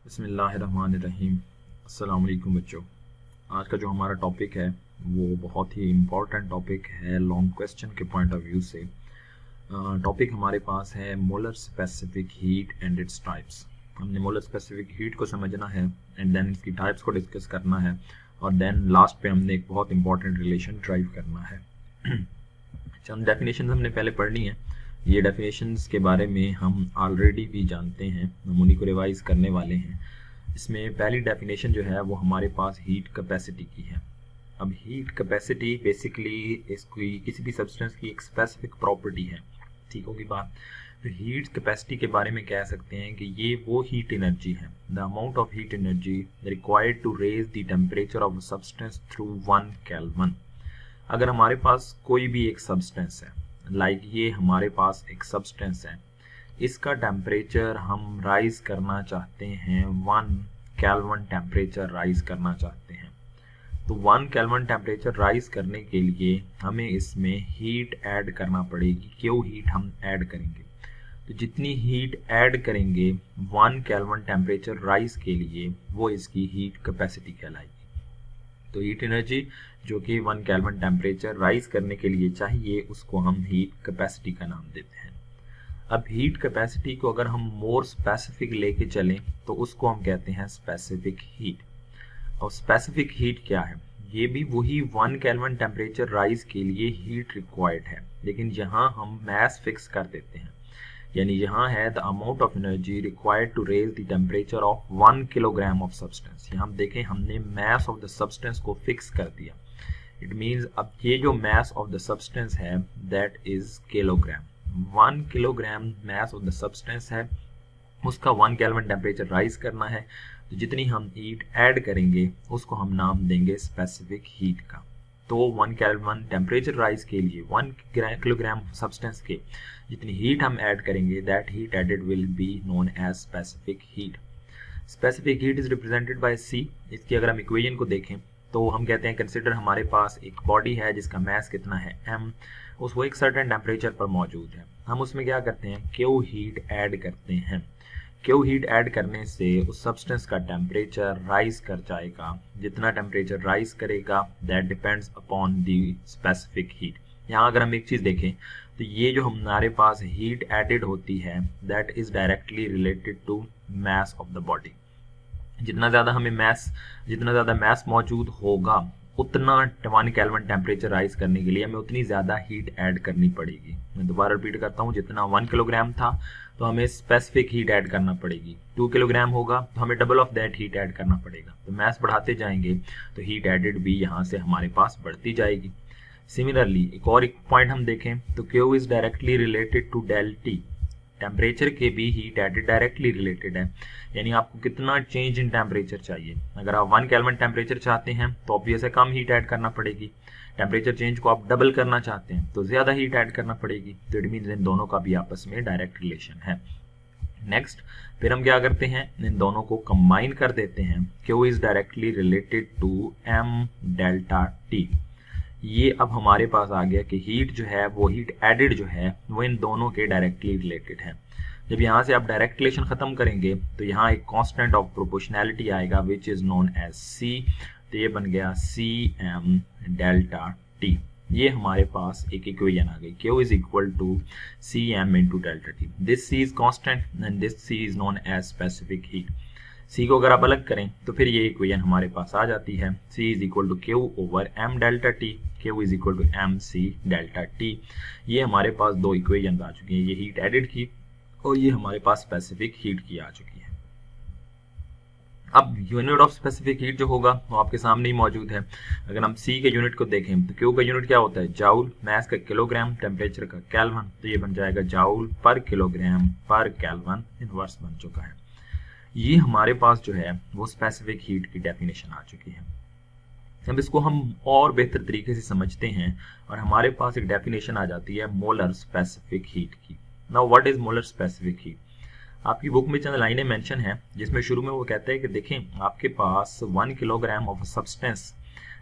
बिस्मिल्लाहिर्रहमानिर्रहीम। अस्सलाम वालेकुम बच्चों। आज का जो हमारा टॉपिक है वो बहुत ही इम्पोर्टेंट टॉपिक है लॉन्ग क्वेश्चन के पॉइंट ऑफ व्यू से। टॉपिक हमारे पास है molar specific heat and its types. हमने मोलर स्पेसिफिक हीट को समझना है एंड देन इसकी टाइप्स को डिस्कस करना है और देन लास्ट पे हमने एक बहुत इंपॉर्टेंट रिलेशन ड्राइव करना है। चंद डेफिनेशन हमने पहले पढ़नी है। ये डेफिनेशंस के बारे में हम ऑलरेडी भी जानते हैं, हम उन्हीं को रिवाइज करने वाले हैं। इसमें पहली डेफिनेशन जो है वो हमारे पास हीट कैपेसिटी की है। अब हीट कैपेसिटी बेसिकली इसकी किसी भी सब्सटेंस की एक स्पेसिफिक प्रॉपर्टी है, ठीक होगी बात। तो हीट कैपेसिटी के बारे में कह सकते हैं कि ये वो हीट एनर्जी है, the amount of heat energy required to raise the temperature of substance through 1 kelvin. अगर हमारे पास कोई भी एक सब्सटेंस है, लाइक ये हमारे पास एक सब्सटेंस है, इसका टेम्परेचर हम राइज करना चाहते हैं 1 केल्विन टेम्परेचर राइज करना चाहते हैं। तो 1 केल्विन टेम्परेचर राइज करने के लिए हमें इसमें हीट ऐड करना पड़ेगी। क्यों हीट हम ऐड करेंगे? तो जितनी हीट ऐड करेंगे 1 केल्विन टेम्परेचर राइज के लिए वो इसकी हीट कैपेसिटी कहलाएगी। तो हीट एनर्जी जो कि 1 केल्विन टेम्परेचर राइज करने के लिए चाहिए उसको हम हीट कैपेसिटी का नाम देते हैं। अब हीट कैपेसिटी को अगर हम मोर स्पेसिफिक लेके चलें तो उसको हम कहते हैं स्पेसिफिक हीट। और स्पेसिफिक हीट क्या है? ये भी वही 1 केल्विन टेम्परेचर राइज के लिए हीट रिक्वायर्ड है, लेकिन यहाँ हम मैस फिक्स कर देते हैं। यानी यहाँ है the amount of energy required to raise the temperature of 1 kilogram of substance. यहाँ हम देखें हमने मैस ऑफ द सब्सटेंस को फिक्स कर दिया। इट मीन्स अब ये जो मैस ऑफ द सब्सटेंस है that is kilogram. 1 kilogram mass of the substance है, उसका 1 केल्विन टेम्परेचर राइज करना है। तो जितनी हम हीट ऐड करेंगे उसको हम नाम देंगे स्पेसिफिक हीट का। तो 1 केल्विन टेम्परेचर राइज के लिए 1 किलोग्राम सब्सटेंस के जितनी हीट हम ऐड करेंगे that heat added will be known as specific heat. Specific heat is represented by C. इसकी अगर हम इक्वेशन को देखें तो हम कहते हैं कंसिडर हमारे पास एक बॉडी है जिसका मैस कितना है m, वो एक सर्टेन टेम्परेचर पर मौजूद है। हम उसमें क्या करते हैं? क्यू हीट ऐड करते हैं। क्यू हीट ऐड करने से उस सब्सटेंस का टेम्परेचर राइज कर जाएगा। जितना टेम्परेचर राइज करेगा that depends upon the specific heat. यहाँ अगर हम एक चीज देखें तो ये जो हमारे पास हीट एडेड होती है that is directly related to mass of the body. जितना ज्यादा मैस मौजूद होगा उतना 1 केल्विन टेम्परेचर राइज करने के लिए हमें उतनी ज्यादा हीट ऐड करनी पड़ेगी। मैं दोबारा रिपीट करता हूँ, जितना 1 किलोग्राम था तो हमें स्पेसिफिक हीट ऐड करना पड़ेगी। 2 किलोग्राम होगा तो हमें double of that heat add करना पड़ेगा। तो मैस बढ़ाते जाएंगे तो हीट एडेड भी यहाँ से हमारे पास बढ़ती जाएगी। सिमिलरली एक पॉइंट हम देखें तो Q is directly related to del T. Temperature के भी हीट एडेड डायरेक्टली रिलेटेड है। यानी आपको कितना चेंज इन टेम्परेचर चाहिए। अगर आप 1 केल्विन टेम्परेचर चाहते हैं तो ऑब्वियस है कम हीट ऐड करना पड़ेगी। टेम्परेचर चेंज को आप डबल करना चाहते हैं तो ज्यादा हीट ऐड करना पड़ेगी। तो इट मींस इन दोनों का भी आपस में डायरेक्ट रिलेशन है। नेक्स्ट फिर हम क्या करते हैं? इन दोनों को कंबाइन कर देते हैं। Q is directly related to m delta T. ये अब हमारे पास आ गया कि हीट जो है वो हीट एडेड जो है वो इन दोनों के डायरेक्टली रिलेटेड है। जब यहाँ से आप डायरेक्ट रिलेशन खत्म करेंगे तो यहाँ एक कांस्टेंट ऑफ प्रोपोर्शनैलिटी आएगा which is known as c। तो ये बन गया cm डेल्टा t। ये हमारे पास एक इक्वेशन आ गई। Q is equal to cm into delta T. This c is constant and this c is known as specific heat. C को अगर आप अलग करें तो फिर ये इक्वेशन हमारे पास आ जाती है। C is equal to Q over m delta T. Q is equal to mc delta T. ये हमारे पास दो इक्वेशन आ चुकी हैं, ये हीट एडेड की और ये हमारे पास स्पेसिफिक हीट की आ चुकी है। अब यूनिट ऑफ स्पेसिफिक हीट जो होगा वो आपके सामने ही मौजूद है। अगर हम C के यूनिट को देखें तो Q का यूनिट क्या होता है? जाउल, मैस का किलोग्राम, टेम्परेचर का केल्विन। तो ये बन जाएगा जाउल पर किलोग्राम पर केल्विन, इनवर्स बन चुका है। ये हमारे पास जो है वो स्पेसिफिक हीट की डेफिनेशन आ चुकी है। अब इसको हम और बेहतर तरीके से समझते हैं और हमारे पास एक डेफिनेशन आ जाती है मोलर स्पेसिफिक हीट की। Now what is molar specific heat? आपकी बुक में चंद लाइनें मेंशन है जिसमें शुरू में वो कहते हैं कि देखें आपके पास 1 किलोग्राम ऑफ सब्सटेंस,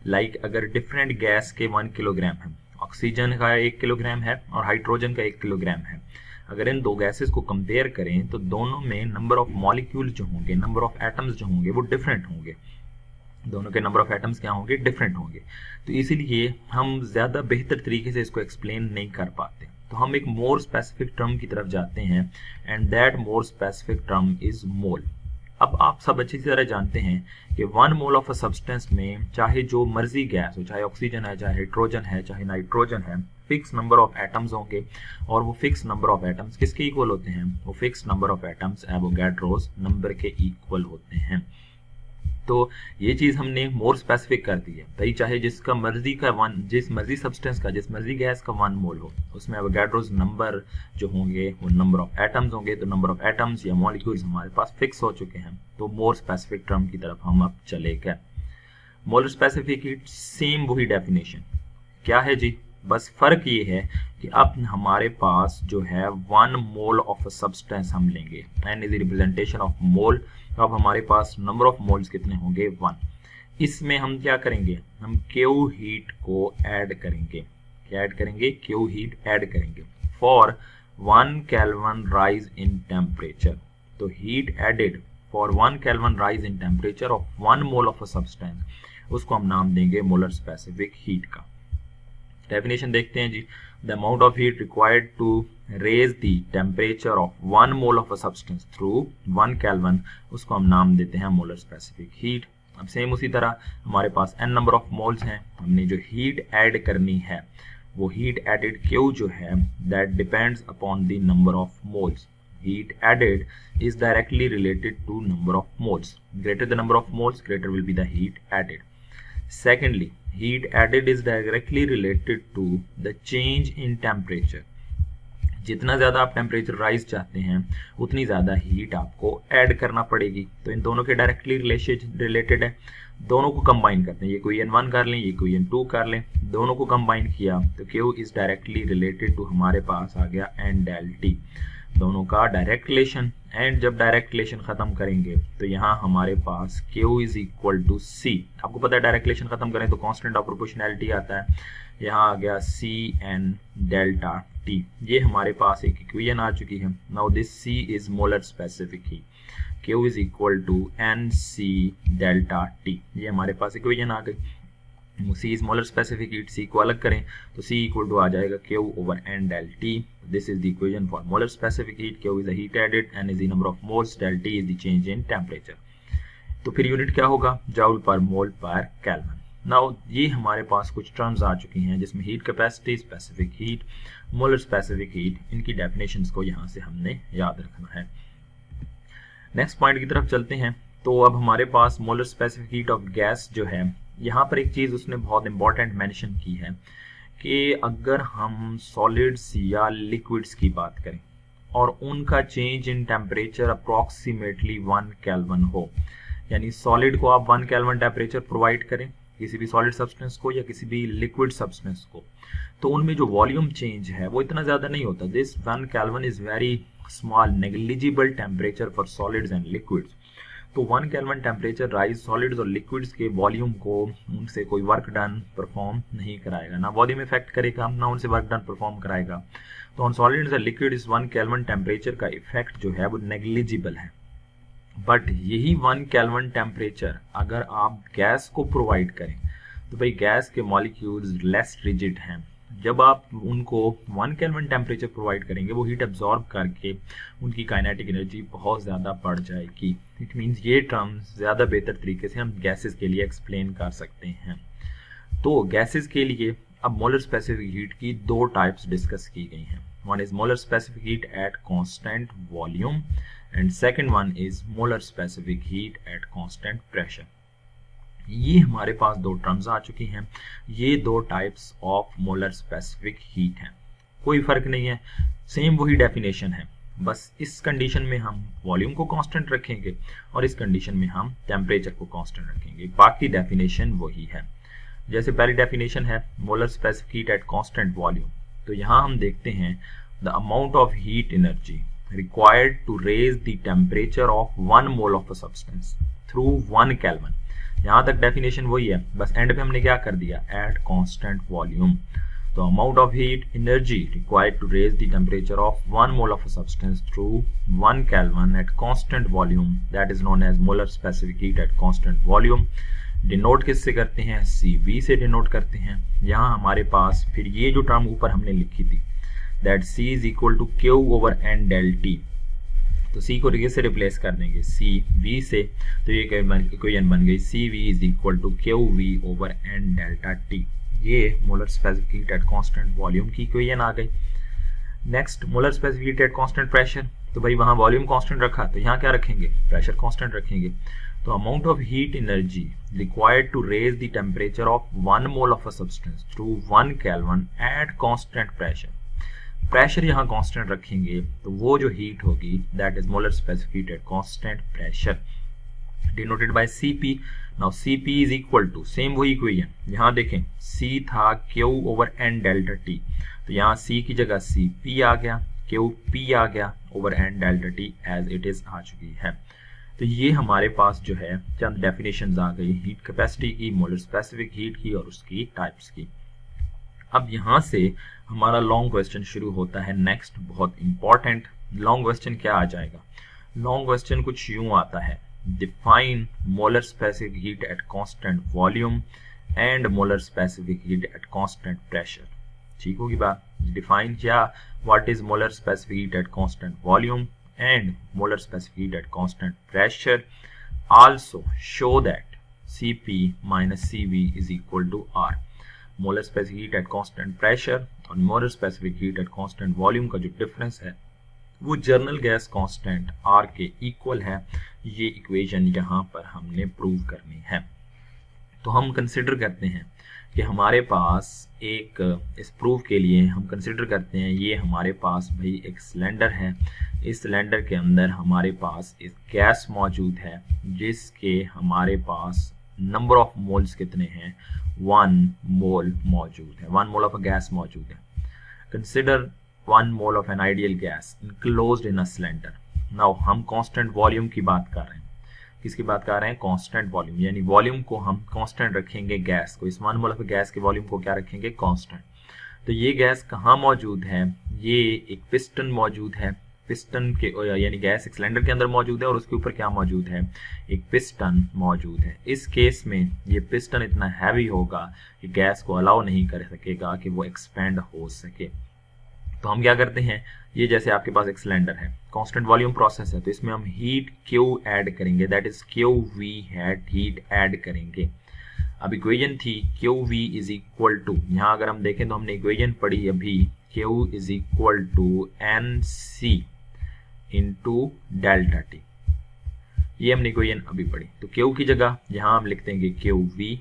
लाइक अगर डिफरेंट गैस के 1 किलोग्राम है, ऑक्सीजन का 1 किलोग्राम है और हाइड्रोजन का 1 किलोग्राम है। अगर इन दो गैसेस को कंपेयर करें तो दोनों में नंबर ऑफ मॉलिक्यूल जो होंगे, नंबर ऑफ एटम्स जो होंगे वो डिफरेंट होंगे, दोनों के नंबर ऑफ एटम्स क्या होंगे, डिफरेंट होंगे। तो इसीलिए हम ज़्यादा बेहतर तरीके से इसको एक्सप्लेन नहीं कर पाते, तो हम एक मोर स्पेसिफिक टर्म की तरफ जाते हैं and that more specific term is mole. अब आप सब अच्छी तरह जानते हैं कि 1 मोल ऑफ अ सब्सटेंस में चाहे जो मर्जी गैस हो, चाहे ऑक्सीजन है, चाहे हाइड्रोजन है, चाहे नाइट्रोजन है, फिक्स नंबर ऑफ एटम्स होंगे और वो फिक्स नंबर ऑफ एटम्स किसके इक्वल होते हैं, वो fix number of atoms Avogadro's number के इक्वल होते हैं। तो ये चीज़ हमने मोर स्पेसिफिक कर दी है भाई, चाहे जिसका मर्जी का जिस मर्जी सब्सटेंस का, जिस मर्जी गैस का 1 मोल हो, उसमें एवोगैड्रोस नंबर जो होंगे वो नंबर ऑफ एटम्स होंगे, तो नंबर ऑफ एटम्स या मॉलिक्यूल्स हमारे पास फिक्स हो चुके हैं। तो मोर स्पेसिफिक टर्म की तरफ हम अब चले गए। मोलर स्पेसिफिक हीट सेम वही डेफिनेशन, क्या है जी, बस फर्क ये है कि अब हमारे पास जो है 1 मोल ऑफ अ सब्सटेंस हम लेंगे, n is representation of mole. तो अब हमारे पास नंबर ऑफ मोल्स कितने होंगे, 1। इसमें हम क्या करेंगे, हम क्यू हीट को ऐड करेंगे, क्या ऐड करेंगे, क्यू हीट ऐड करेंगे for 1 kelvin rise in temperature. तो heat added for 1 kelvin rise in temperature of 1 mole of a substance, उसको हम नाम देंगे मोलर स्पेसिफिक हीट का। डेफिनेशन देखते हैं जी, the amount of heat required to raise the temperature of 1 mole of a substance through 1 kelvin, उसको हम नाम देते हैं मोलर स्पेसिफिक हीट। अब सेम उसी तरह हमारे पास n नंबर ऑफ मोल्स हैं, हमने जो हीट ऐड करनी है वो हीट एडेड Q जो है that depends upon the number of moles. Heat added is directly related to number of moles. Greater the number of moles, greater will be the heat added. Secondly, heat added is directly related to the change in temperature. जितना ज़्यादा आप temperature rise चाहते हैं उतनी ज़्यादा heat आपको add करना पड़ेगी। तो इन दोनों के डायरेक्टली रिलेटेड है, दोनों को कंबाइन करते हैं, ये कोई n1 कर लें, ये कोई n2 कर लें, दोनों को कंबाइन किया तो Q is directly related to, हमारे पास आ गया n del T, दोनों का डायरेक्ट रिलेशन। एंड जब डायरेक्ट रिलेशन खत्म करेंगे तो यहाँ हमारे पास Q is equal to C। आपको पता है डायरेक्ट रिलेशन खत्म करें तो कांस्टेंट ऑफ प्रोपोर्शनैलिटी आता है, यहाँ आ गया CN डेल्टा T। ये हमारे पास एक इक्वेशन आ चुकी है। Now this C is molar specific heat, Q is equal to NC delta T, ये हमारे पास इक्वेशन आ गई। C is molar specific heat, C को अलग करें तो C इक्वल टू आ जाएगा Q over N del T। This is the equation for molar specific heat, Q is the heat added, N is the number of moles, del T is the change in temperature। तो फिर unit क्या होगा, joule पर मोल पर kelvin. Now ये हमारे पास कुछ terms आ चुकी हैं जिसमें heat capacity, specific heat, molar specific heat, इनकी डेफिनेशंस को यहाँ से हमने याद रखना है। नेक्स्ट पॉइंट की तरफ चलते हैं। तो अब हमारे पास molar specific heat of gas जो है, यहाँ पर एक चीज़ उसने बहुत इंपॉर्टेंट मेंशन की है कि अगर हम सॉलिड्स या लिक्विड्स की बात करें और उनका change in temperature approximately 1 kelvin हो, यानी सॉलिड को आप 1 केल्विन टेम्परेचर प्रोवाइड करें किसी भी सॉलिड सब्सटेंस को या किसी भी लिक्विड सब्सटेंस को, तो उनमें जो वॉल्यूम चेंज है वो इतना ज़्यादा नहीं होता। This 1 kelvin is very small negligible temperature for solids and liquids. तो 1 केल्विन टेम्परेचर राइज सॉलिड्स और लिक्विड्स के वॉल्यूम को उनसे कोई वर्क डन परफॉर्म नहीं कराएगा, ना वॉल्यूम इफेक्ट करेगा, ना उनसे वर्क डन परफॉर्म कराएगा। तो ऑन सॉलिड्स और लिक्विड्स 1 केल्विन टेम्परेचर का इफेक्ट जो है वो नेग्लिजिबल है। बट यही 1 केल्विन टेम्परेचर अगर आप गैस को प्रोवाइड करें तो भाई गैस के मॉलिक्यूल्स लेस रिजिड हैं, जब आप उनको 1 केल्विन टेम्परेचर प्रोवाइड करेंगे वो हीट एब्जॉर्ब करके उनकी काइनेटिक एनर्जी बहुत ज़्यादा बढ़ जाएगी। इट मीन्स ये टर्म्स ज़्यादा बेहतर तरीके से हम गैसेस के लिए एक्सप्लेन कर सकते हैं। तो गैसेस के लिए अब मोलर स्पेसिफिक हीट की 2 टाइप्स डिस्कस की गई हैं। One is molar specific heat at constant volume and second one is molar specific heat at constant pressure. ये हमारे पास 2 टर्म्स आ चुकी हैं। ये 2 types of molar specific heat हैं, कोई फर्क नहीं है, सेम वही डेफिनेशन है, बस इस कंडीशन में हम वॉल्यूम को कांस्टेंट रखेंगे और इस कंडीशन में हम टेम्परेचर को कांस्टेंट रखेंगे, बाकी डेफिनेशन वही है। जैसे पहली डेफिनेशन है molar specific heat at constant volume, तो यहाँ हम देखते हैं the amount of heat energy required to raise the temperature of 1 mole of a substance through 1 kelvin. यहाँ तक डेफिनेशन वही है, बस एंड पे हमने क्या कर दिया, एट कांस्टेंट वॉल्यूम। तो amount of heat energy required to raise the temperature of 1 mole of a substance through 1 kelvin at constant volume that is known as molar specific heat at constant volume. Denote किससे करते हैं? CV से denote करते हैं। यहाँ हमारे पास फिर ये जो टर्म ऊपर हमने लिखी थी that C is equal to Q over N del T, तो C को किससे रिप्लेस कर देंगे? CV से, तो ये इक्वेशन बन गई CV is equal to QV over N delta T। ये molar specific heat at constant volume की इक्वेशन आ गई। Next molar specific heat at constant pressure, तो भाई वहां वॉल्यूम कांस्टेंट रखा तो यहाँ क्या रखेंगे? प्रेशर कांस्टेंट रखेंगे। तो amount of heat energy required to raise the temperature of 1 mole of a substance through 1 kelvin at constant pressure, pressure यहाँ कांस्टेंट रखेंगे तो वो जो हीट होगी that is molar specific heat at constant pressure denoted by Cp। Now Cp is equal to same वही equation, यहाँ देखें C था Q over N delta T, तो यहाँ C की जगह Cp आ गया, QP आ गया over N delta T as it is आ चुकी है। तो ये हमारे पास जो है चंद डेफिनेशंस आ गई हीट कैपेसिटी की, मोलर स्पेसिफिक हीट की और उसकी टाइप्स की। अब यहाँ से हमारा लॉन्ग क्वेश्चन शुरू होता है। नेक्स्ट बहुत इंपॉर्टेंट लॉन्ग क्वेश्चन क्या आ जाएगा? लॉन्ग क्वेश्चन कुछ यूं आता है, define molar specific heat at constant volume and molar specific heat at constant pressure. ठीक होगी बात? डिफाइन क्या, what is molar specific heat at constant volume and molar specific heat at constant pressure. Also show that Cp minus Cv is equal to R. Molar specific heat at constant pressure और molar specific heat at constant volume का जो difference है वो journal gas constant R के equal है। ये equation यहाँ पर हमने प्रूव करनी है। तो हम कंसिडर करते हैं कि हमारे पास एक, इस प्रूफ के लिए हम कंसिडर करते हैं ये हमारे पास भाई एक सिलेंडर है। इस सिलेंडर के अंदर हमारे पास एक गैस मौजूद है जिसके हमारे पास नंबर ऑफ मोल्स कितने हैं? 1 मोल मौजूद है, 1 मोल ऑफ अ गैस मौजूद है। Consider 1 mole of an ideal gas enclosed in a cylinder. Now हम कांस्टेंट वॉल्यूम की बात कर रहे हैं। किसकी बात कर रहे हैं? कांस्टेंट वॉल्यूम, यानी वॉल्यूम को हम कांस्टेंट रखेंगे, गैस को, इस 1 मोल ऑफ गैस के वॉल्यूम को क्या रखेंगे? कांस्टेंट। तो ये गैस कहाँ मौजूद है? ये एक पिस्टन मौजूद है, पिस्टन के यानी गैस एक सिलेंडर के अंदर मौजूद है और उसके ऊपर क्या मौजूद है? एक पिस्टन मौजूद है। इस केस में ये पिस्टन इतना हैवी होगा कि गैस को अलाउ नहीं कर सकेगा कि वो एक्सपेंड हो सके। तो हम क्या करते हैं, ये जैसे आपके पास एक सिलेंडर है, कांस्टेंट वॉल्यूम प्रोसेस है, तो इसमें हम हीट Q ऐड करेंगे, that is QV heat add करेंगे। अब इक्वेशन थी QV इज इक्वल टू, यहाँ अगर हम देखें तो हमने इक्वेशन पढ़ी अभी, Q is equal to NC into delta T, ये हमने इक्वेशन अभी पढ़ी। तो Q की जगह यहाँ हम लिख देंगे QV,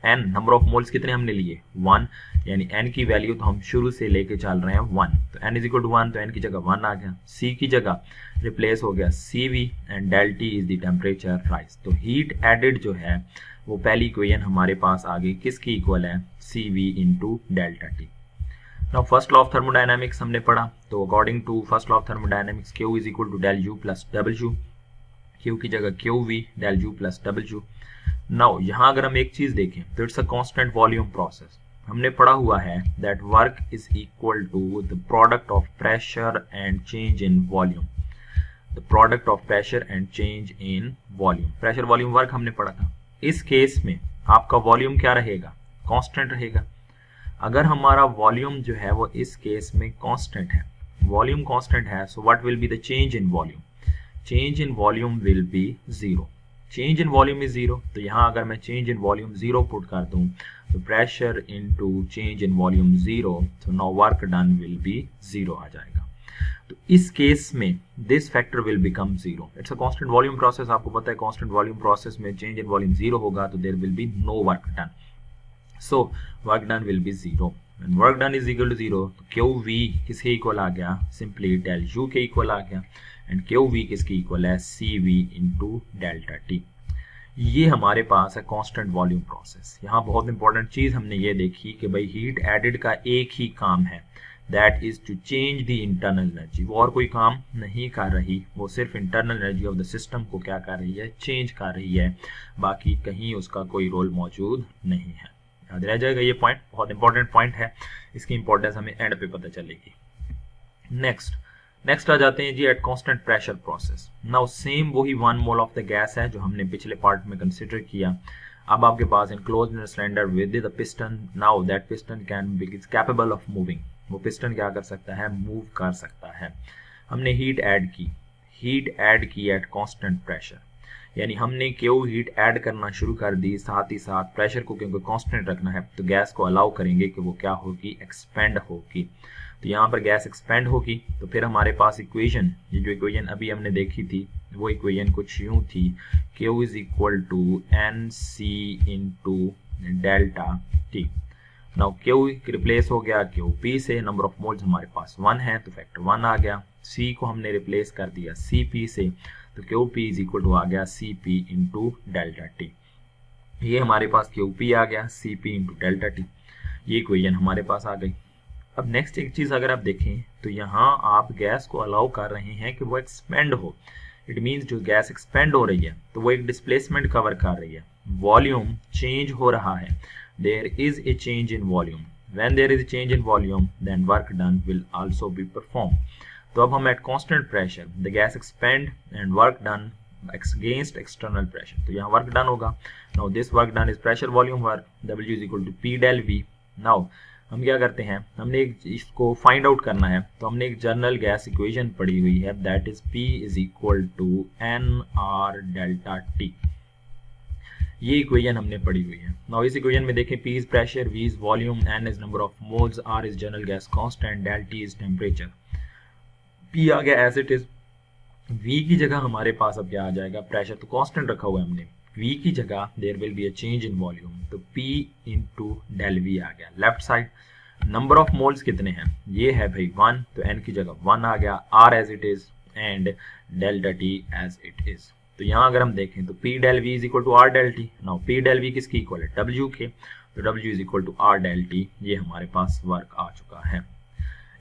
N number of moles कितने हमने लिए? 1, यानी N की वैल्यू तो हम शुरू से लेके चल रहे हैं 1, तो N इज इक्वल टू 1, तो N की जगह 1 आ गया। C की जगह रिप्लेस हो गया CV and del T is the temperature rise. तो हीट एडेड जो है वो पहली इक्वेशन हमारे पास आ गई, किसकी इक्वल है? CV into delta T। Now first law of thermodynamics हमने पढ़ा, तो according to first law of thermodynamics Q is equal to del U plus double U, Q की जगह QV del U plus double U। Now यहाँ अगर हम एक चीज देखें तो it's a constant volume process. हमने पढ़ा हुआ है that work is equal to the product of pressure and change in volume, the product of pressure and change in volume. Pressure volume work हमने पढ़ा था। इस केस में आपका वॉल्यूम क्या रहेगा? कांस्टेंट रहेगा। अगर हमारा वॉल्यूम जो है वो इस केस में कांस्टेंट है, वॉल्यूम कांस्टेंट है, so what will be the change in volume? Change in volume will be 0। Change in volume is 0, तो यहाँ अगर मैं चेंज इन वॉल्यूम 0 पुट कर दूं तो pressure into change in volume 0, तो now work done will be 0 आ जाएगा। तो इस केस में this factor will become 0। It's a constant volume process, आपको पता है कांस्टेंट वॉल्यूम प्रोसेस में चेंज इन वॉल्यूम 0 होगा तो there will be no work done, so work done will be 0। When work done is equal to 0, तो QV किसके equal आ गया? Simply del U के इक्वल आ गया, एंड QV किसके equal है? CV into delta T। ये हमारे पास है कांस्टेंट वॉल्यूम प्रोसेस। यहाँ बहुत इंपॉर्टेंट चीज हमने ये देखी कि भाई हीट एडेड का एक ही काम है, that is to change the internal energy. वो और कोई काम नहीं कर रही, वो सिर्फ internal energy of the system को क्या कर रही है? चेंज कर रही है, बाकी कहीं उसका कोई रोल मौजूद नहीं है। याद रह जाएगा ये पॉइंट, बहुत इंपॉर्टेंट पॉइंट है, इसकी इंपॉर्टेंस हमें एंड पे पता चलेगी। नेक्स्ट आ जाते हैं जी at constant pressure process. Now same वही 1 मोल ऑफ द गैस है जो हमने पिछले पार्ट में कंसिडर किया। अब आपके पास enclosed in cylinder with the piston, now that piston can be capable of moving, वो पिस्टन क्या कर सकता है, मूव कर सकता है। हमने हीट ऐड की एट कांस्टेंट प्रेशर, यानी हमने क्यों हीट ऐड करना शुरू कर दी, साथ ही साथ प्रेशर को क्योंकि कांस्टेंट रखना है तो गैस को अलाउ करेंगे कि वो क्या होगी, एक्सपेंड होगी। तो यहाँ पर गैस एक्सपेंड होगी तो फिर हमारे पास इक्वेशन, ये जो इक्वेशन अभी हमने देखी थी वो इक्वेशन कुछ यूं थी, Q is equal to NC into delta T। Now Q replace हो गया QP से, नंबर ऑफ मोल्स हमारे पास 1 है तो फैक्टर 1 आ गया। C को हमने रिप्लेस कर दिया CP से, तो QP इज इक्वल टू आ गया CP इंटू डेल्टा T। ये हमारे पास QP आ गया, CP इंटू डेल्टा T, ये इक्वेशन हमारे पास आ गई। अब नेक्स्ट एक चीज अगर आप देखें तो यहाँ आप गैस को अलाउ कर रहे हैं कि वो एक्सपेंड हो। इट मीन्स जो गैस एक्सपेंड हो रही है तो वो एक डिस्प्लेसमेंट कवर कर रही है, वॉल्यूम चेंज हो रहा है। There is a change in volume, when there is a change in volume then work done will also be perform. तो अब हम at constant pressure the gas expand and work done against external pressure, तो यहाँ work done होगा। Now this work done is pressure volume work, W is equal to P del V। Now हम क्या करते हैं, हमने इसको फाइंड आउट करना है तो हमने एक जनरल गैस इक्वेशन पढ़ी हुई है, that is P is equal to NR delta T। ये इक्वेशन हमने पढ़ी हुई है। नाउ इस इक्वेशन में देखें, P is pressure, V is volume, N is number of moles, R is general gas constant, del T is temperature. P आ गया एज इट इज, V की जगह हमारे पास अब क्या आ जाएगा, प्रेशर तो कांस्टेंट रखा हुआ है हमने, V की जगह there will be a change in volume, तो P इंटू डेल V आ गया। Left side number of moles कितने हैं, ये है भाई 1, तो N की जगह 1 आ गया, R as it is and delta T as it is. तो यहाँ अगर हम देखें तो P del V is equal to R del T। Now P del V किसकी इक्वल है, W के, तो W is equal to R del T, ये हमारे पास वर्क आ चुका है।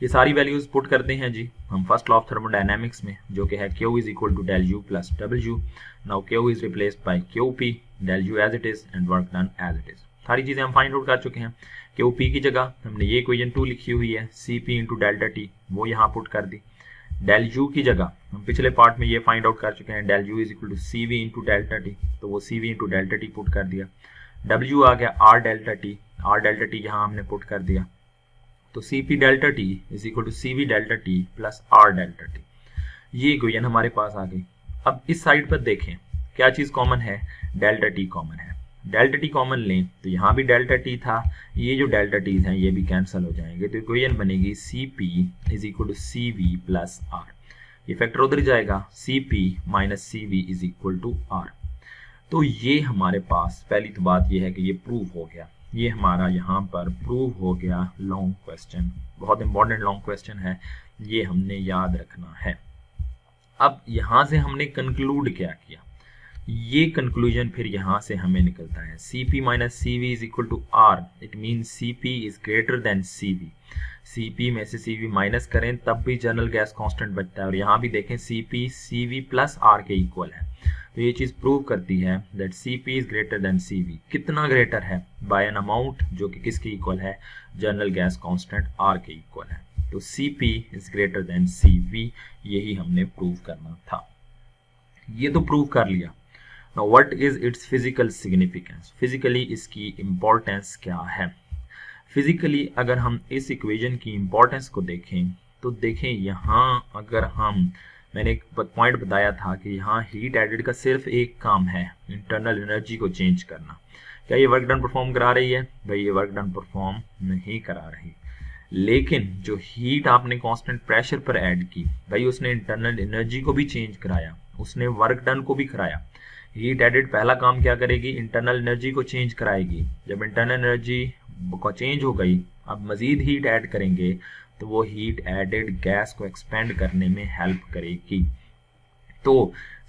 ये सारी वैल्यूज पुट करते हैं जी हम फर्स्ट लॉ ऑफ थर्मोडायनामिक्स में, जो कि है Q is equal to del U plus W। Now Q is replaced by QP, del U as it is and work done as it is. सारी चीजें हम फाइंड आउट कर चुके हैं। QP की जगह हमने ये इक्वेशन 2 लिखी हुई है, CP इंटू डेल्टा T, वो यहाँ पुट कर दी। del U की जगह हम पिछले पार्ट में ये फाइंड आउट कर चुके हैं, del U is equal to CV into delta T, तो वो CV into delta T put कर दिया। W आ गया R डेल्टा T यहाँ हमने पुट कर दिया, तो CP delta T is equal to CV delta T plus R delta T, ये इक्वेशन हमारे पास आ गई। अब इस साइड पर देखें क्या चीज कॉमन है, डेल्टा T कॉमन है। डेल्टा T कॉमन लें तो यहाँ भी डेल्टा T था, ये जो डेल्टा T हैं ये भी कैंसिल हो जाएंगे, तो इक्वेशन बनेगी CP is equal to CV plus R, ये फैक्टर उधर जाएगा, CP minus CV is equal to R। तो ये हमारे पास पहली तो बात ये है कि ये प्रूव हो गया, ये हमारा यहाँ पर प्रूव हो गया लॉन्ग क्वेश्चन, बहुत इंपॉर्टेंट लॉन्ग क्वेश्चन है, ये हमने याद रखना है। अब यहाँ से हमने कंक्लूड क्या किया, ये कंक्लूजन फिर यहाँ से हमें निकलता है, CP minus CV is equal to R, it mean CP is greater than CV। CP में से CV माइनस करें तब भी जनरल गैस कांस्टेंट बचता है, और यहाँ भी देखें CP CV प्लस R के इक्वल है, तो ये चीज प्रूव करती है that CP is greater than CV। कितना ग्रेटर है, बाय एन अमाउंट जो कि किसके इक्वल है, जनरल गैस कांस्टेंट R के इक्वल है, तो CP is greater than CV, यही हमने प्रूव करना था। ये तो प्रूव कर लिया। Now what is it's physical significance, physically इसकी इंपॉर्टेंस क्या है। फिजिकली अगर हम इस इक्वेशन की इंपॉर्टेंस को देखें तो देखें यहाँ अगर हम, मैंने एक पॉइंट बताया था कि यहाँ हीट एडेड का सिर्फ एक काम है, इंटरनल एनर्जी को चेंज करना। क्या ये वर्क डन परफॉर्म करा रही है, भाई ये वर्क डन परफॉर्म नहीं करा रही, लेकिन जो हीट आपने कांस्टेंट प्रेशर पर ऐड की, भाई उसने इंटरनल एनर्जी को भी चेंज कराया, उसने वर्क डन को भी कराया। हीट एडेड पहला काम क्या करेगी, इंटरनल एनर्जी को चेंज कराएगी। जब इंटरनल एनर्जी को चेंज हो गई, अब मजीद हीट ऐड करेंगे तो वो हीट एडेड गैस को एक्सपेंड करने में हेल्प करेगी। तो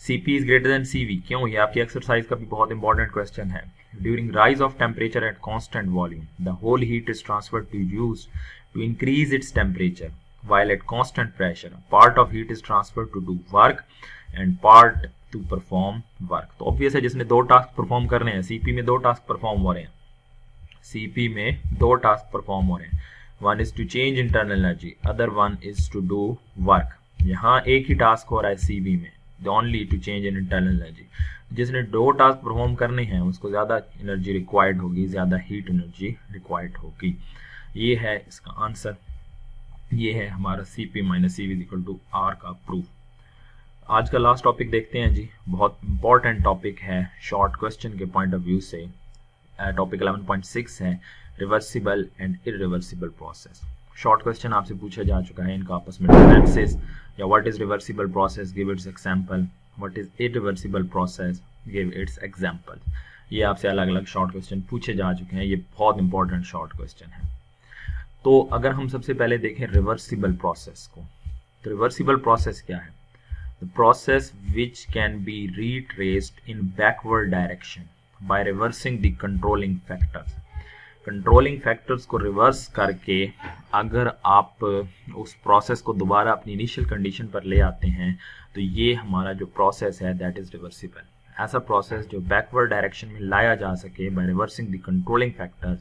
CP is greater than CV, क्यों, ये आपकी एक्सरसाइज का भी बहुत इंपॉर्टेंट क्वेश्चन है। During rise of temperature at constant volume the whole heat is transferred to use to increase its temperature, while at constant pressure part of heat is transferred to do work and part to perform work। तो obvious है जिसने 2 task perform करने हैं, CP में 2 task perform हो रहे हैं, CP में दो टास्क परफॉर्म हो रहे हैं, one is to change internal energy, other one is to do work. यहाँ एक ही टास्क हो रहा है CB में, only to change in internal energy. जिसने दो टास्क परफॉर्म करने हैं उसको ज़्यादा एनर्जी रिक्वायर्ड होगी, ज़्यादा हीट एनर्जी रिक्वायर्ड होगी। ये है इसका आंसर, ये है हमारा CP minus CV equal to R का प्रूफ। आज का लास्ट टॉपिक देखते हैं जी, बहुत इंपॉर्टेंट टॉपिक है शॉर्ट क्वेश्चन के पॉइंट ऑफ व्यू से। टॉपिक 11.6 है reversible and irreversible process. Short question आपसे पूछा जा चुका है, इनका आपस में डिफरेंसेस या what is reversible process, give its example, what is irreversible process, give its example. ये आपसे अलग अलग शॉर्ट क्वेश्चन पूछे जा चुके हैं, ये बहुत इंपॉर्टेंट शॉर्ट क्वेश्चन है। तो अगर हम सबसे पहले देखें रिवर्सिबल प्रोसेस को, तो रिवर्सिबल प्रोसेस क्या है? The process which can be retraced in backward direction by reversing the controlling factors. Controlling factors को रिवर्स करके अगर आप उस प्रोसेस को दोबारा अपनी इनिशियल कंडीशन पर ले आते हैं तो ये हमारा जो प्रोसेस है दैट इज रिवर्सिबल। ऐसा प्रोसेस जो बैकवर्ड डायरेक्शन में लाया जा सके bye reversing the controlling factors,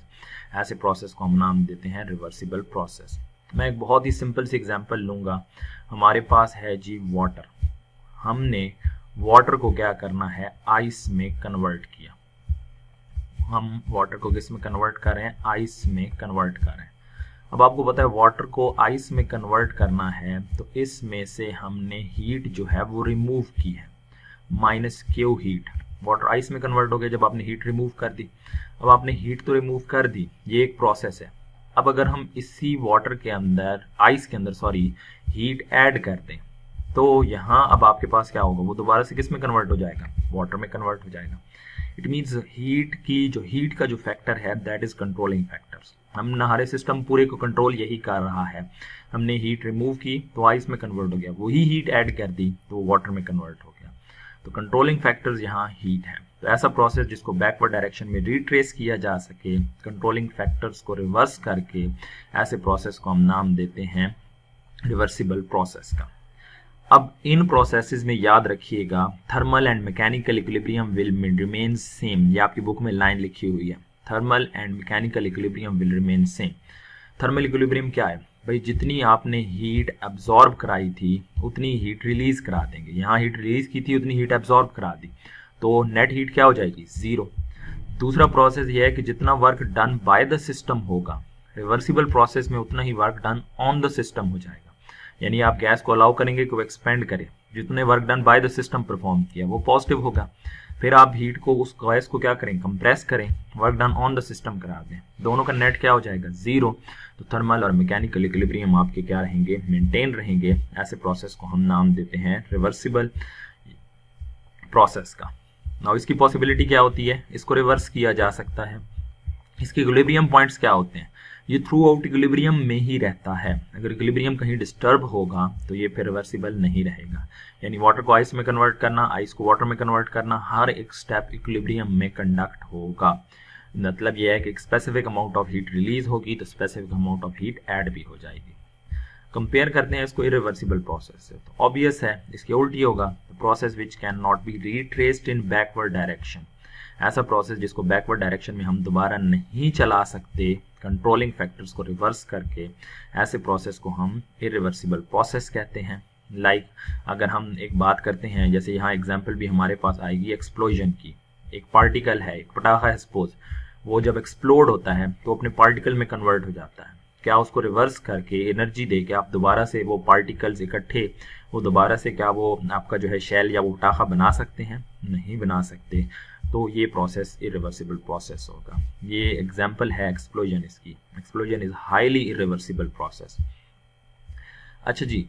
ऐसे प्रोसेस को हम नाम देते हैं रिवर्सिबल प्रोसेस। मैं एक बहुत ही सिंपल सी एग्जांपल लूँगा। हमारे पास है जी वाटर, हमने वाटर को क्या करना है, आइस में कन्वर्ट किया। हम वाटर को किस में कन्वर्ट कर रहे हैं, आइस में कन्वर्ट कर रहे हैं। अब आपको पता है वाटर को आइस में कन्वर्ट करना है तो इसमें से हमने हीट जो है वो रिमूव की है, -Q हीट। वाटर आइस में कन्वर्ट हो गया जब आपने हीट रिमूव कर दी। अब आपने हीट तो रिमूव कर दी, ये एक प्रोसेस है। अब अगर हम इसी वाटर के अंदर, आइस के अंदर सॉरी, हीट ऐड कर दें तो यहाँ अब आपके पास क्या होगा, वो दोबारा से किस में कन्वर्ट हो जाएगा, वाटर में कन्वर्ट हो जाएगा। इट मीन्स हीट का जो फैक्टर है दैट इज कंट्रोलिंग फैक्टर्स। हमारे सिस्टम पूरे को कंट्रोल यही कर रहा है। हमने हीट रिमूव की तो आइस में कन्वर्ट हो गया, वही हीट ऐड कर दी तो वाटर में कन्वर्ट हो गया। तो कंट्रोलिंग फैक्टर्स यहाँ हीट है। तो ऐसा प्रोसेस जिसको बैकवर्ड डायरेक्शन में रिट्रेस किया जा सके कंट्रोलिंग फैक्टर्स को रिवर्स करके, ऐसे प्रोसेस को हम नाम देते हैं रिवर्सिबल प्रोसेस का। अब इन प्रोसेसेस में याद रखिएगा thermal and mechanical equilibrium will remain same. ये आपकी बुक में लाइन लिखी हुई है, thermal and mechanical equilibrium will remain same. Thermal equilibrium क्या है भाई, जितनी आपने हीट एब्जॉर्ब कराई थी उतनी हीट रिलीज करा देंगे। यहाँ हीट रिलीज की थी उतनी हीट एब्जॉर्ब करा दी तो नेट हीट क्या हो जाएगी, 0। दूसरा प्रोसेस ये है कि जितना work done by the system होगा रिवर्सिबल प्रोसेस में उतना ही work done on the system हो जाएगा। यानी आप गैस को अलाउ करेंगे कि वो एक्सपेंड करे, जितने work done by the system perform किया वो पॉजिटिव होगा। फिर आप हीट को, उस गैस को क्या करें, कंप्रेस करें, work done on the system करा दें, दोनों का नेट क्या हो जाएगा, 0। तो थर्मल और मैकेनिकल इक्विलिब्रियम आपके क्या रहेंगे, मेंटेन रहेंगे। ऐसे प्रोसेस को हम नाम देते हैं रिवर्सिबल प्रोसेस का। नाउ इसकी पॉसिबिलिटी क्या होती है, इसको रिवर्स किया जा सकता है। इसके इक्विलिब्रियम पॉइंट्स क्या होते हैं, ये थ्रू आउट इक्विलिब्रियम में ही रहता है। अगर इक्विलिब्रियम कहीं डिस्टर्ब होगा तो ये फिर रिवर्सिबल नहीं रहेगा। यानी वाटर को आइस में कन्वर्ट करना, आइस को वाटर में कन्वर्ट करना, हर एक स्टेप इक्विलिब्रियम में कंडक्ट होगा। मतलब ये है कि एक specific amount of heat release होगी तो specific amount of heat add भी हो जाएगी। कंपेयर करते हैं इसको इरिवर्सिबल प्रोसेस से, तो ऑब्वियस है इसकी उल्टी होगा, process which can not be retraced in backward direction. ऐसा प्रोसेस जिसको बैकवर्ड डायरेक्शन में हम दोबारा नहीं चला सकते कंट्रोलिंग फैक्टर्स को रिवर्स करके, ऐसे प्रोसेस को हम इरिवर्सिबल प्रोसेस कहते हैं। लाइक अगर हम एक बात करते हैं, जैसे यहाँ एग्जांपल भी हमारे पास आएगी एक्सप्लोजन की। एक पार्टिकल है, एक पटाखा है सपोज, वो जब एक्सप्लोड होता है तो अपने पार्टिकल में कन्वर्ट हो जाता है। क्या उसको रिवर्स करके एनर्जी दे के आप दोबारा से वो पार्टिकल्स इकट्ठे, वो दोबारा से क्या वो आपका जो है शेल या वो पटाखा बना सकते हैं, नहीं बना सकते। तो ये प्रोसेस इरिवर्सिबल प्रोसेस होगा। ये एग्जांपल है एक्सप्लोजन इसकी। Explosion is highly irreversible process. अच्छा जी,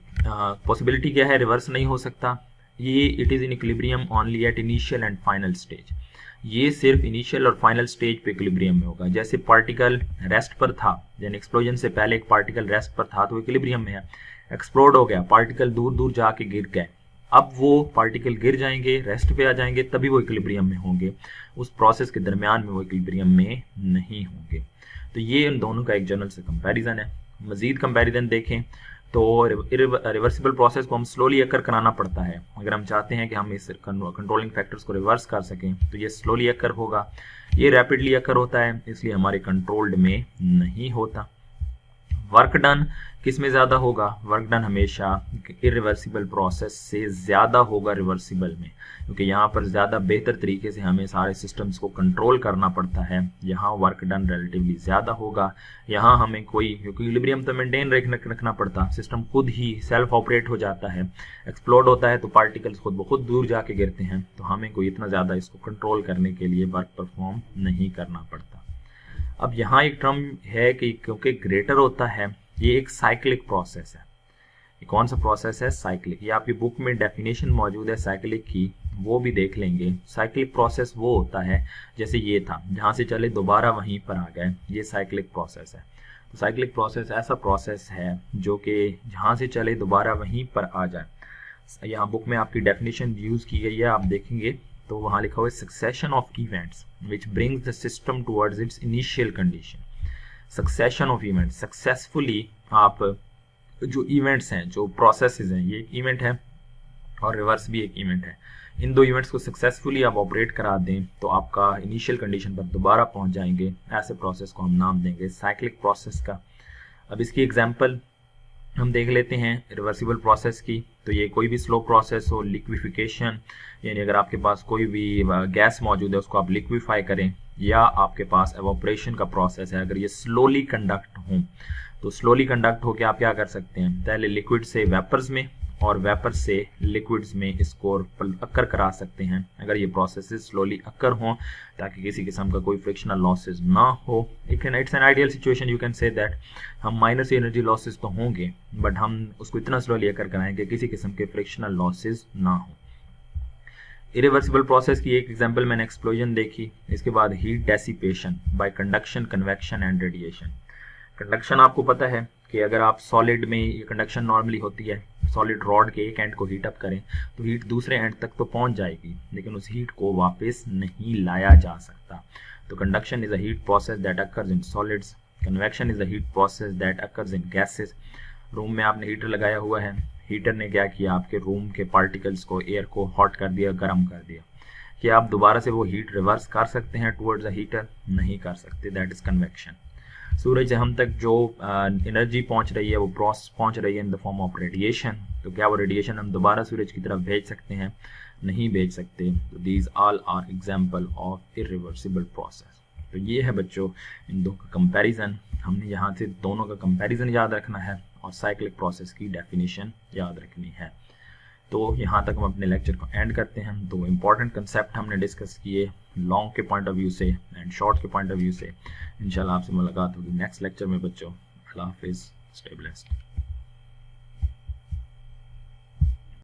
पॉसिबिलिटी क्या है, रिवर्स नहीं हो सकता। ये it is in equilibrium only at initial and final stage. ये सिर्फ इनिशियल और फाइनल स्टेज पे इक्विलिब्रियम में होगा। जैसे पार्टिकल रेस्ट पर था, यानी एक्सप्लोजन से पहले एक पार्टिकल रेस्ट पर था तो इक्विलिब्रियम में है। एक्सप्लोड हो गया, पार्टिकल दूर दूर जाके गिर गए, अब वो पार्टिकल गिर जाएंगे, रेस्ट पे आ जाएंगे, तभी वो इक्विलिब्रियम में होंगे। उस प्रोसेस के दरमियान में वो इक्विलिब्रियम में नहीं होंगे। तो ये इन दोनों का एक जनरल से कंपैरिजन है। मजीद कंपैरिजन देखें तो रिवर्सिबल प्रोसेस को हम स्लोली अकर कराना पड़ता है। अगर हम चाहते हैं कि हम इस कंट्रोलिंग फैक्टर्स को रिवर्स कर सकें तो ये स्लोली अकर होगा, ये रैपिडली अकर होता है, इसलिए हमारे कंट्रोल्ड में नहीं होता। वर्क डन किस में ज़्यादा होगा? वर्क डन हमेशा इरिवर्सिबल प्रोसेस से ज़्यादा होगा रिवर्सिबल में, क्योंकि यहाँ पर ज़्यादा बेहतर तरीके से हमें सारे सिस्टम्स को कंट्रोल करना पड़ता है। यहाँ वर्क डन रिलेटिवली ज़्यादा होगा। यहाँ हमें कोई इक्विलिब्रियम तो मेंटेन रखना पड़ता, सिस्टम खुद ही सेल्फ ऑपरेट हो जाता है। एक्सप्लोड होता है तो पार्टिकल्स खुद ब खुद दूर जाके गिरते हैं, तो हमें कोई इतना ज़्यादा इसको कंट्रोल करने के लिए वर्क परफॉर्म नहीं करना पड़ता। अब यहाँ एक टर्म है कि क्योंकि ग्रेटर होता है, ये एक साइक्लिक प्रोसेस है। ये कौन सा प्रोसेस है? साइक्लिक। ये आपकी बुक में डेफिनेशन मौजूद है साइक्लिक की, वो भी देख लेंगे। साइक्लिक प्रोसेस वो होता है जैसे ये था, जहाँ से चले दोबारा वहीं पर आ गए, ये साइक्लिक प्रोसेस है। तो साइक्लिक प्रोसेस ऐसा प्रोसेस है जो कि जहाँ से चले दोबारा वहीं पर आ जाए। यहाँ बुक में आपकी डेफिनेशन यूज़ की गई है, आप देखेंगे तो वहाँ लिखा हुआ है succession of events which brings the system towards it's initial condition. Succession of events, successfully आप जो इवेंट्स हैं, जो प्रोसेसेस हैं, ये एक इवेंट है और रिवर्स भी एक इवेंट है। इन दो इवेंट्स को सक्सेसफुली आप ऑपरेट करा दें तो आपका इनिशियल कंडीशन पर दोबारा पहुंच जाएंगे। ऐसे प्रोसेस को हम नाम देंगे साइक्लिक प्रोसेस का। अब इसकी एग्जांपल हम देख लेते हैं रिवर्सिबल प्रोसेस की। तो ये कोई भी स्लो प्रोसेस हो, लिक्विफिकेशन, यानी अगर आपके पास कोई भी गैस मौजूद है उसको आप लिक्विफाई करें, या आपके पास एवोपरेशन का प्रोसेस है, अगर ये स्लोली कंडक्ट हो तो स्लोली कंडक्ट होकर आप क्या कर सकते हैं, पहले लिक्विड से वेपर्स में और वेपर से लिक्विड्स में इसको अक्कर करा सकते हैं अगर ये प्रोसेसेस स्लोली अक्कर हों, ताकि किसी किस्म का कोई फ्रिक्शनल लॉसेस ना हो। It's an ideal situation, you can say that हम माइनर से एनर्जी लॉसेस तो होंगे, बट हम उसको इतना स्लोली अक्कर कराएं कि किसी किस्म के फ्रिक्शनल लॉसेस ना हो। इरिवर्सिबल प्रोसेस की एक एग्जांपल मैंने एक्सप्लोजन देखी। इसके बाद heat dissipation bye conduction, convection and radiation. Conduction आपको पता है कि अगर आप सॉलिड में, ये कंडक्शन नॉर्मली होती है, सॉलिड रॉड के एक एंड को हीट अप करें तो हीट दूसरे एंड तक तो पहुंच जाएगी, लेकिन उस हीट को वापस नहीं लाया जा सकता। तो conduction is a heat process that occurs in solids, convection is a heat process that occurs in gases. Room में आपने हीटर लगाया हुआ है, हीटर ने क्या किया, आपके रूम के पार्टिकल्स को, एयर को हॉट कर दिया, गर्म कर दिया। क्या आप दोबारा से वो हीट रिवर्स कर सकते हैं टुवर्ड्स अ हीटर? नहीं कर सकते, दैट इज कन्वेक्शन। सूरज से हम तक जो एनर्जी पहुंच रही है वो पहुंच रही है in the form of radiation, तो क्या वो रेडिएशन हम दोबारा सूरज की तरफ भेज सकते हैं? नहीं भेज सकते। तो these all are example of irreversible process. तो ये है बच्चों इन दो का कंपैरिजन। हमने यहाँ से दोनों का कंपैरिजन याद रखना है और साइक्लिक प्रोसेस की डेफिनेशन याद रखनी है। तो यहाँ तक हम अपने लेक्चर को एंड करते हैं। दो इम्पॉर्टेंट कंसेप्ट हमने डिस्कस किए, लॉन्ग के पॉइंट ऑफ व्यू से एंड शॉर्ट के पॉइंट ऑफ व्यू से। इंशाल्लाह आपसे मुलाकात होगी नेक्स्ट लेक्चर में बच्चों। अल्लाह हाफिज़, स्टे ब्लेस्ड।